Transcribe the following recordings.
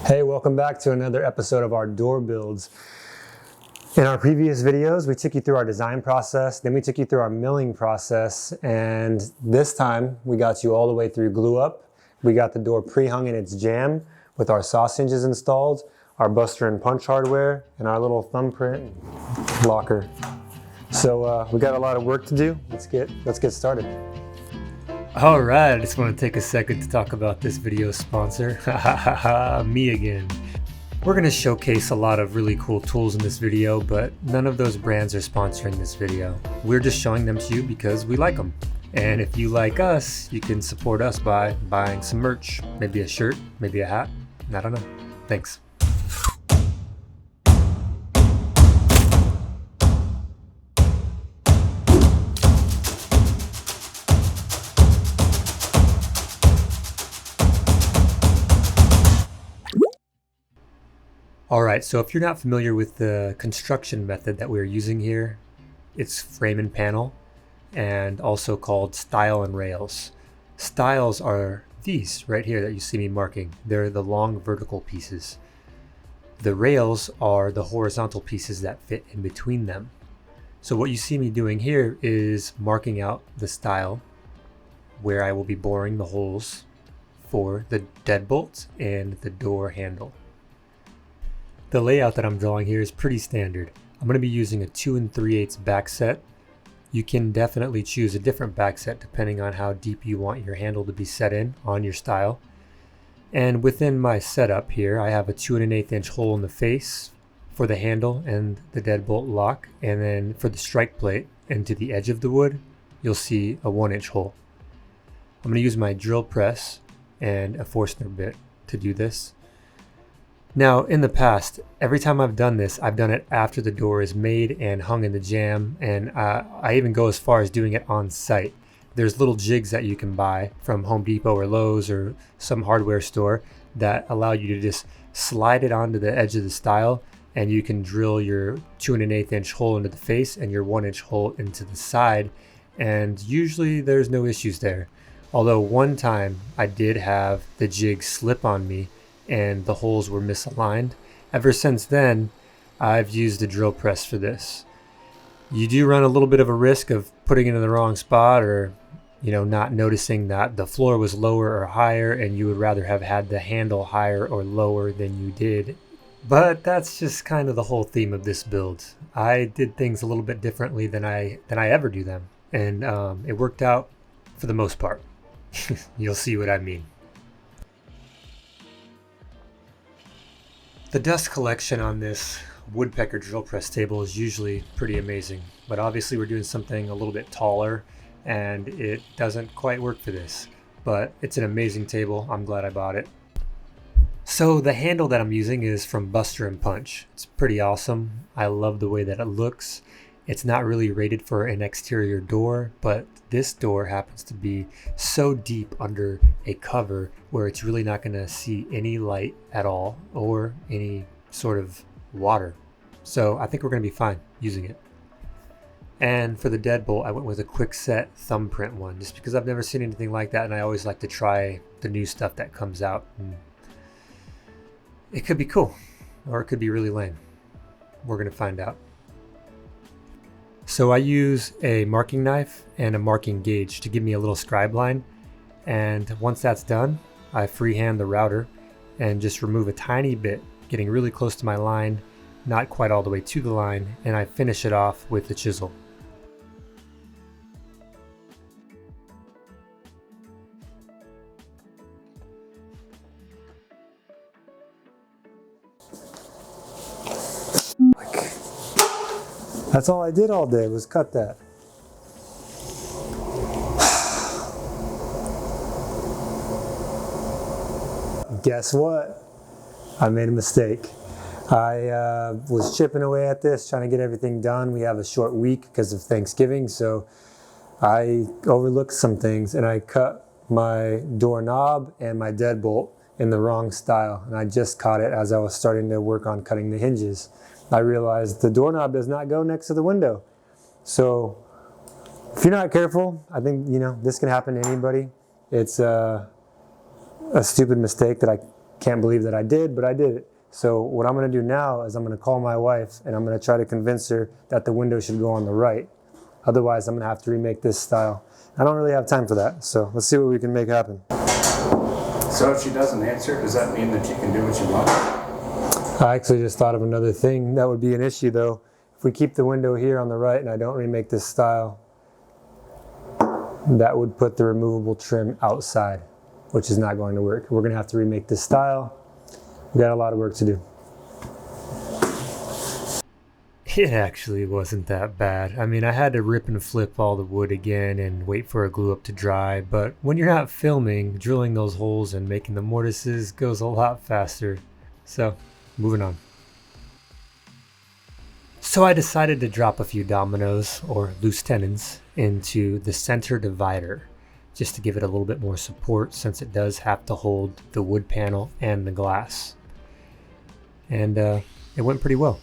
Hey, welcome back to another episode of our door builds. In our previous videos, we took you through our design process, then we took you through our milling process, and this time we got you all the way through glue up. We got the door pre-hung in its jamb with our soss hinges installed, our buster and punch hardware, and our little thumbprint locker. So we got a lot of work to do. Let's get started. All right, I just want to take a second to talk about this video sponsor. Me again. We're going to showcase a lot of really cool tools in this video, but none of those brands are sponsoring this video. We're just showing them to you because we like them. And if you like us, you can support us by buying some merch. Maybe a shirt, maybe a hat. I don't know. Thanks. Alright, so if you're not familiar with the construction method that we're using here, it's frame and panel, and also called stile and rails. Stiles are these right here that you see me marking. They're the long vertical pieces. The rails are the horizontal pieces that fit in between them. So what you see me doing here is marking out the stile where I will be boring the holes for the deadbolts and the door handle. The layout that I'm drawing here is pretty standard. I'm going to be using a 2 3/8 back set. You can definitely choose a different back set depending on how deep you want your handle to be set in on your stile. And within my setup here, I have a 2 1/8 inch hole in the face for the handle and the deadbolt lock. And then for the strike plate into the edge of the wood, you'll see a 1 inch hole. I'm going to use my drill press and a Forstner bit to do this. Now, in the past, every time I've done this, I've done it after the door is made and hung in the jamb, and I even go as far as doing it on site. There's little jigs that you can buy from Home Depot or Lowe's or some hardware store that allow you to just slide it onto the edge of the stile, and you can drill your 2 1/8 inch hole into the face and your 1 inch hole into the side, and usually there's no issues there. Although one time I did have the jig slip on me and the holes were misaligned. Ever since then, I've used a drill press for this. You do run a little bit of a risk of putting it in the wrong spot, or not noticing that the floor was lower or higher and you would rather have had the handle higher or lower than you did. But that's just kind of the whole theme of this build. I did things a little bit differently than I ever do them, and it worked out for the most part. You'll see what I mean. The dust collection on this woodpecker drill press table is usually pretty amazing, but obviously we're doing something a little bit taller and it doesn't quite work for this, but it's an amazing table. I'm glad I bought it. So the handle that I'm using is from Buster and Punch. It's pretty awesome. I love the way that it looks. It's not really rated for an exterior door, but this door happens to be so deep under a cover where it's really not going to see any light at all or any sort of water. So I think we're going to be fine using it. And for the deadbolt, I went with a quick set thumbprint one just because I've never seen anything like that, and I always like to try the new stuff that comes out. And it could be cool, or it could be really lame. We're going to find out. So I use a marking knife and a marking gauge to give me a little scribe line, and once that's done, I freehand the router and just remove a tiny bit, getting really close to my line, not quite all the way to the line, and I finish it off with the chisel. That's all I did all day was cut that. Guess what? I made a mistake. I was chipping away at this, trying to get everything done. We have a short week because of Thanksgiving, so I overlooked some things and I cut my doorknob and my deadbolt in the wrong style, and I just caught it as I was starting to work on cutting the hinges. I realized the doorknob does not go next to the window. So if you're not careful, I think this can happen to anybody. It's a stupid mistake that I can't believe that I did, but I did it. So what I'm gonna do now is I'm gonna call my wife and I'm gonna try to convince her that the window should go on the right. Otherwise, I'm gonna have to remake this style. I don't really have time for that, so let's see what we can make happen. So if she doesn't answer, does that mean that you can do what you want? I actually just thought of another thing that would be an issue though. If we keep the window here on the right and I don't remake this style, that would put the removable trim outside, which is not going to work. We're gonna have to remake this style. We got a lot of work to do. It actually wasn't that bad. I mean, I had to rip and flip all the wood again and wait for a glue up to dry, but when you're not filming, drilling those holes and making the mortises goes a lot faster. So, moving on. So I decided to drop a few dominoes, or loose tenons, into the center divider, just to give it a little bit more support since it does have to hold the wood panel and the glass. And it went pretty well.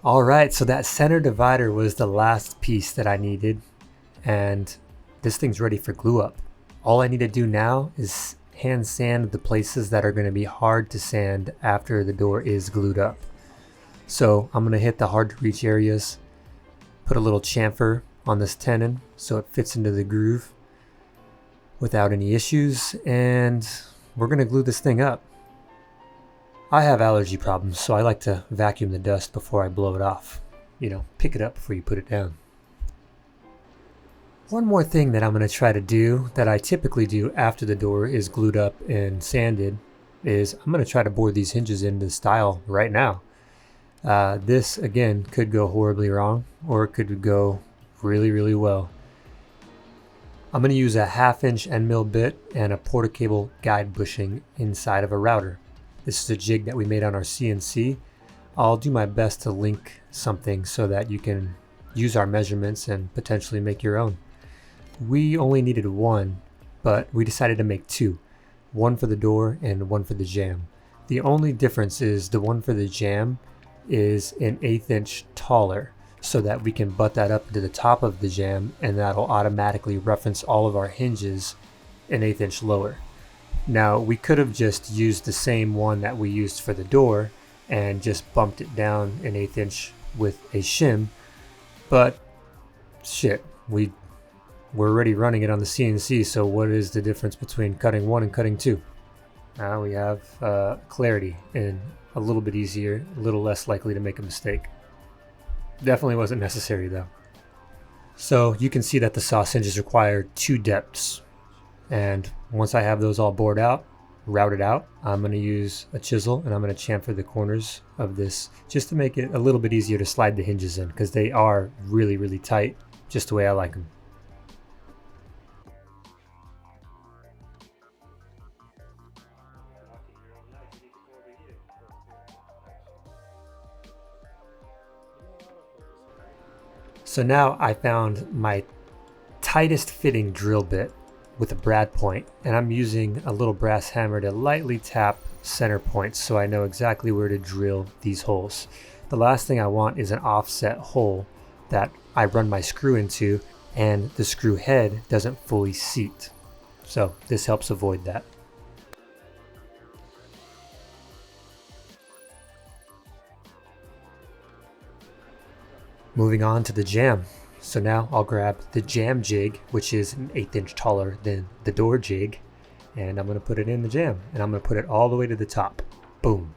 All right, so that center divider was the last piece that I needed, and this thing's ready for glue up. All I need to do now is hand sand the places that are going to be hard to sand after the door is glued up. So I'm going to hit the hard to reach areas, put a little chamfer on this tenon so it fits into the groove without any issues, and we're going to glue this thing up. I have allergy problems, so I like to vacuum the dust before I blow it off. You know, pick it up before you put it down. One more thing that I'm going to try to do that I typically do after the door is glued up and sanded is I'm going to try to bore these hinges into style right now. This, again, could go horribly wrong, or it could go really, really well. I'm going to use a 1/2 inch end mill bit and a porta-cable guide bushing inside of a router. This is a jig that we made on our CNC. I'll do my best to link something so that you can use our measurements and potentially make your own. We only needed one, but we decided to make two. One for the door and one for the jamb. The only difference is the one for the jamb is an 1/8 inch taller, so that we can butt that up to the top of the jamb, and that'll automatically reference all of our hinges an 1/8 inch lower. Now, we could have just used the same one that we used for the door and just bumped it down an 1/8 inch with a shim, but shit, we're already running it on the CNC, so what is the difference between cutting one and cutting two? Now we have clarity and a little bit easier, a little less likely to make a mistake. Definitely wasn't necessary though. So you can see that the soss hinges require 2 depths. And once I have those all bored out, routed out, I'm going to use a chisel and I'm going to chamfer the corners of this just to make it a little bit easier to slide the hinges in, because they are really, really tight, just the way I like them. So now I found my tightest fitting drill bit with a brad point, and I'm using a little brass hammer to lightly tap center points so I know exactly where to drill these holes. The last thing I want is an offset hole that I run my screw into and the screw head doesn't fully seat. So this helps avoid that. Moving on to the jamb. So now I'll grab the jamb jig, which is an 1/8 inch taller than the door jig, and I'm going to put it in the jamb, and I'm going to put it all the way to the top. Boom.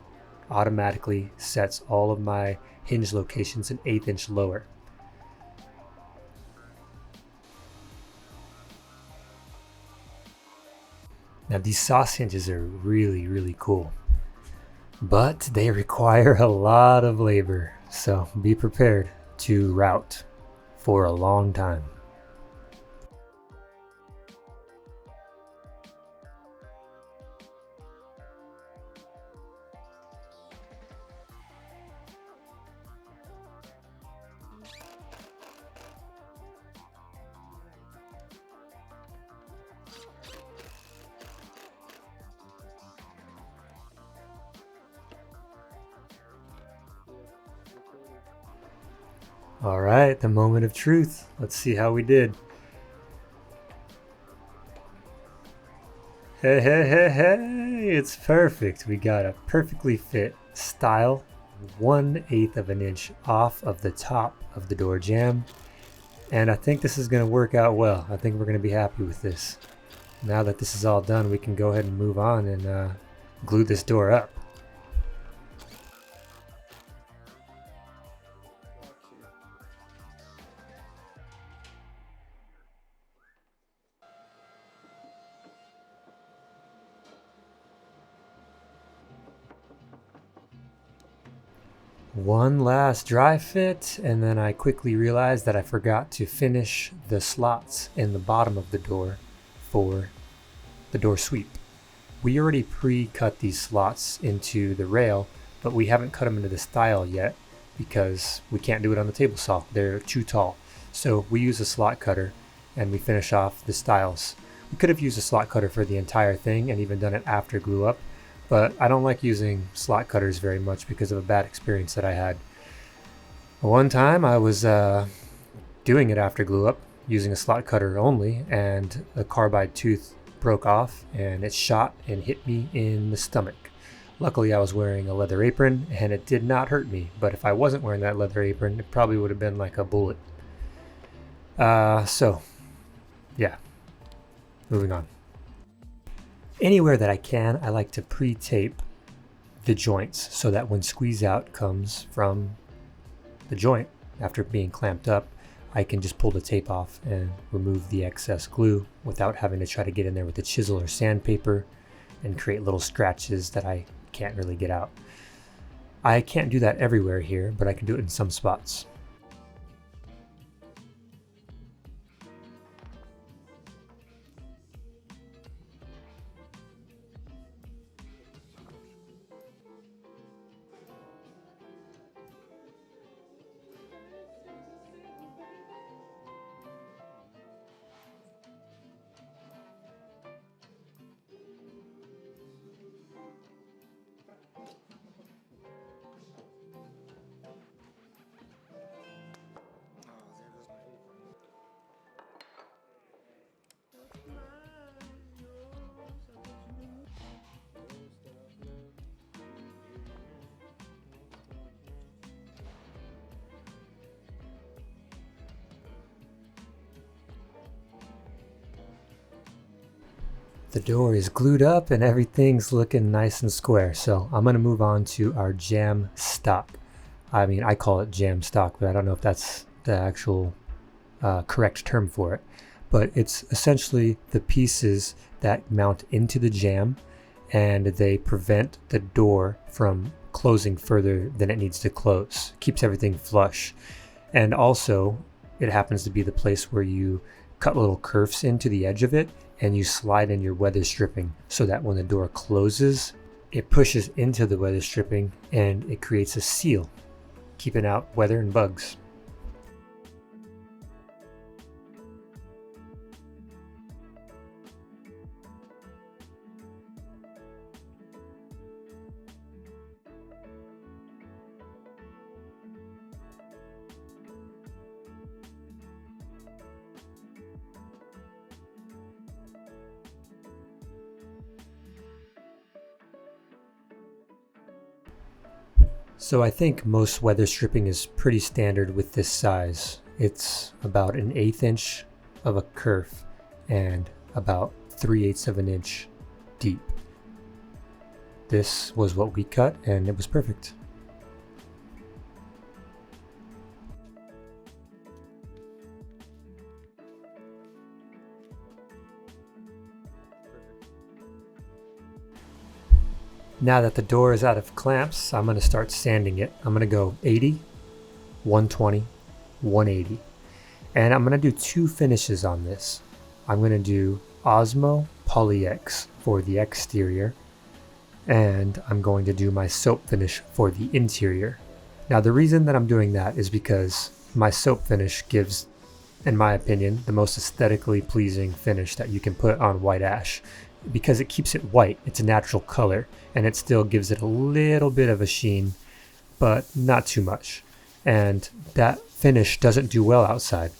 Automatically sets all of my hinge locations an 1/8 inch lower. Now these soss hinges are really, really cool, but they require a lot of labor. So be prepared to route for a long time. All right, the moment of truth. Let's see how we did. Hey, hey, hey, hey, it's perfect. We got a perfectly fit stile, 1/8 of an inch off of the top of the door jamb. And I think this is gonna work out well. I think we're gonna be happy with this. Now that this is all done, we can go ahead and move on and glue this door up. One last dry fit, and then I quickly realized that I forgot to finish the slots in the bottom of the door for the door sweep. We already pre-cut these slots into the rail, but we haven't cut them into the stile yet because we can't do it on the table saw. They're too tall. So we use a slot cutter and we finish off the stiles. We could have used a slot cutter for the entire thing and even done it after glue up, but I don't like using slot cutters very much because of a bad experience that I had. One time I was doing it after glue up using a slot cutter only, and a carbide tooth broke off and it shot and hit me in the stomach. Luckily I was wearing a leather apron and it did not hurt me, but if I wasn't wearing that leather apron, it probably would have been like a bullet. So yeah, moving on. Anywhere that I can, I like to pre-tape the joints so that when squeeze out comes from the joint after being clamped up, I can just pull the tape off and remove the excess glue without having to try to get in there with a chisel or sandpaper and create little scratches that I can't really get out. I can't do that everywhere here, but I can do it in some spots. The door is glued up and everything's looking nice and square. So I'm going to move on to our jamb stock. I mean, I call it jamb stock, but I don't know if that's the actual correct term for it. But it's essentially the pieces that mount into the jamb and they prevent the door from closing further than it needs to close. Keeps everything flush. And also, it happens to be the place where you cut little curves into the edge of it and you slide in your weather stripping so that when the door closes, it pushes into the weather stripping and it creates a seal, keeping out weather and bugs. So I think most weather stripping is pretty standard with this size. It's about 1/8 inch of a kerf and about 3/8 of an inch deep. This was what we cut and it was perfect. Now that the door is out of clamps, I'm going to start sanding it. I'm going to go 80 120, 180. And I'm going to do two finishes on this. I'm going to do Osmo Poly-X for the exterior, and I'm going to do my soap finish for the interior. Now the reason that I'm doing that is because my soap finish gives, in my opinion, the most aesthetically pleasing finish that you can put on white ash, because it keeps it white. It's a natural color, and it still gives it a little bit of a sheen, but not too much. And that finish doesn't do well outside.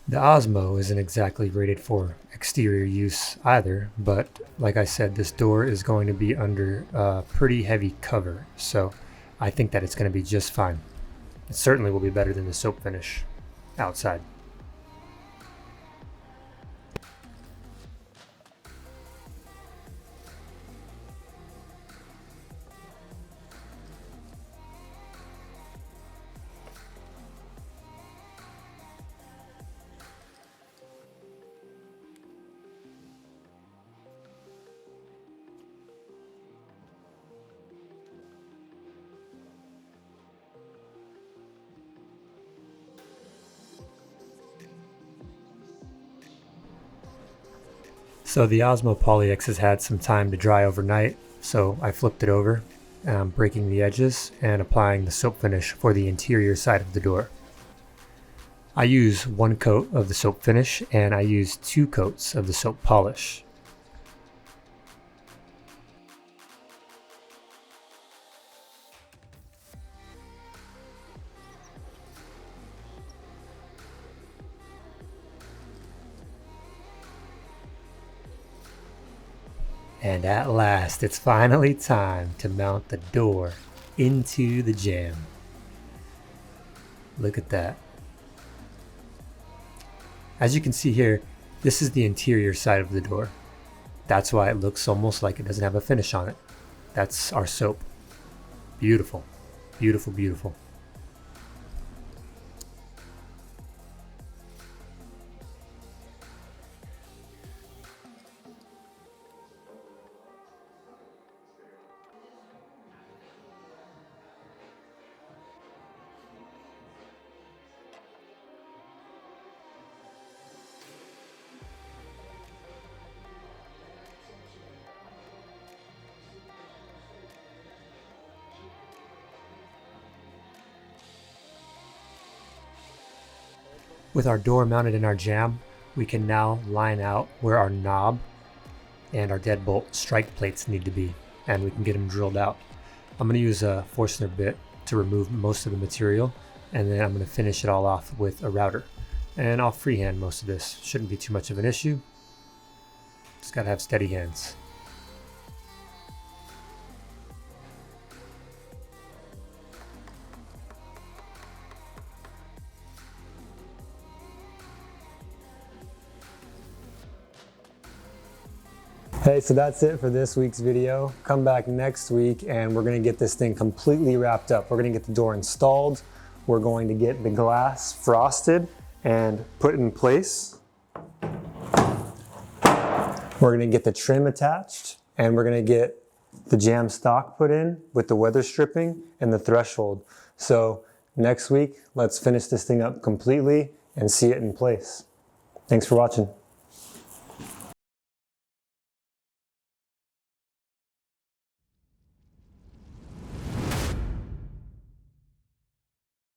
The Osmo isn't exactly rated for exterior use either, but like I said, this door is going to be under a pretty heavy cover, so I think that it's going to be just fine. It certainly will be better than the soap finish outside. So the Osmo Poly-X has had some time to dry overnight, so I flipped it over, and I'm breaking the edges and applying the soap finish for the interior side of the door. I use one coat of the soap finish, and I use 2 coats of the soap polish. And at last, it's finally time to mount the door into the Jamb. Look at that. As you can see here, this is the interior side of the door. That's why it looks almost like it doesn't have a finish on it. That's our soap. Beautiful, beautiful, beautiful. With our door mounted in our jamb, we can now line out where our knob and our deadbolt strike plates need to be, and we can get them drilled out. I'm going to use a Forstner bit to remove most of the material, and then I'm going to finish it all off with a router. And I'll freehand most of this. Shouldn't be too much of an issue. Just got to have steady hands. Hey, so that's it for this week's video. Come back next week and we're gonna get this thing completely wrapped up. We're gonna get the door installed. We're going to get the glass frosted and put in place. We're gonna get the trim attached, and we're gonna get the jamb stock put in with the weather stripping and the threshold. So next week, let's finish this thing up completely and see it in place. Thanks for watching.